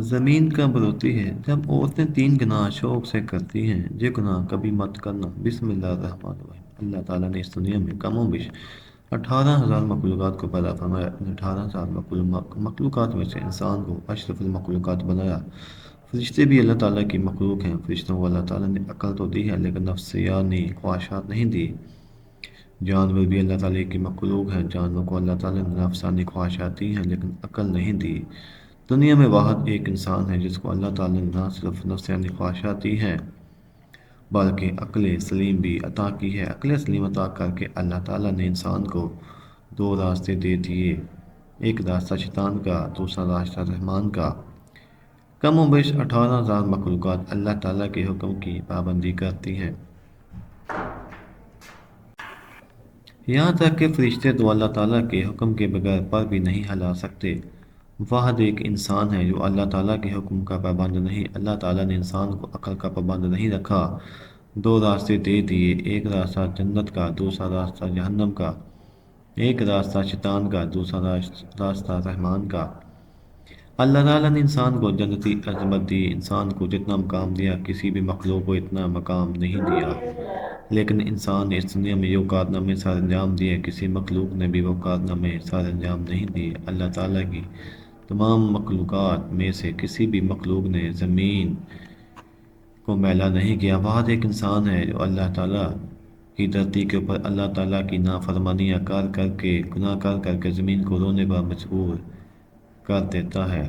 زمین کب روتی ہے؟ جب عورتیں تین گناہ شوق سے کرتی ہیں۔ یہ گناہ کبھی مت کرنا۔ بسم اللہ الرحمن الرحیم۔ اللہ تعالیٰ نے اس دنیا میں کم و بیش 18,000 مخلوقات کو پیدا فرمایا۔ ان 18,000 مخلوقات میں سے انسان کو اشرف المخلوقات بنایا۔ فرشتے بھی اللہ تعالیٰ کی مخلوق ہیں۔ فرشتوں کو اللہ تعالیٰ نے عقل تو دی ہے لیکن نفسیانی خواہشات نہیں دی۔ جانور بھی اللہ تعالیٰ کی مخلوق ہیں۔ جانور کو اللہ تعالیٰ نے نفسانی خواہشات دی ہیں لیکن عقل نہیں دی۔ دنیا میں واحد ایک انسان ہے جس کو اللہ تعالیٰ نے نہ صرف نفسانی خواہشات دی ہیں بلکہ عقل سلیم بھی عطا کی ہے۔ عقل سلیم عطا کر کے اللہ تعالیٰ نے انسان کو دو راستے دے دیے، ایک راستہ شیطان کا، دوسرا راستہ رحمان کا۔ کم و بیش 18,000 مخلوقات اللہ تعالیٰ کے حکم کی پابندی کرتی ہیں، یہاں تک کہ فرشتے تو اللہ تعالیٰ کے حکم کے بغیر پر بھی نہیں ہلا سکتے۔ واحد ایک انسان ہے جو اللہ تعالیٰ کے حکم کا پابند نہیں۔ اللہ تعالیٰ نے انسان کو عقل کا پابند نہیں رکھا، دو راستے دے دیے، ایک راستہ جنت کا، دوسرا راستہ جہنم کا، ایک راستہ شیطان کا، دوسرا راستہ رحمان کا۔ اللہ تعالیٰ نے انسان کو جنتی عظمت دی، انسان کو جتنا مقام دیا کسی بھی مخلوق کو اتنا مقام نہیں دیا، لیکن انسان نے اس دنیا میں جو کارنامے سر انجام دیے کسی مخلوق نے بھی وہ کارنامے سر انجام نہیں دیے۔ اللہ تعالیٰ کی تمام مخلوقات میں سے کسی بھی مخلوق نے زمین کو میلا نہیں کیا۔ واحد ایک انسان ہے جو اللہ تعالیٰ کی دھرتی کے اوپر اللہ تعالیٰ کی نافرمانیاں کر کر کے، گناہ کر کر کے زمین کو رونے پر مجبور کر دیتا ہے۔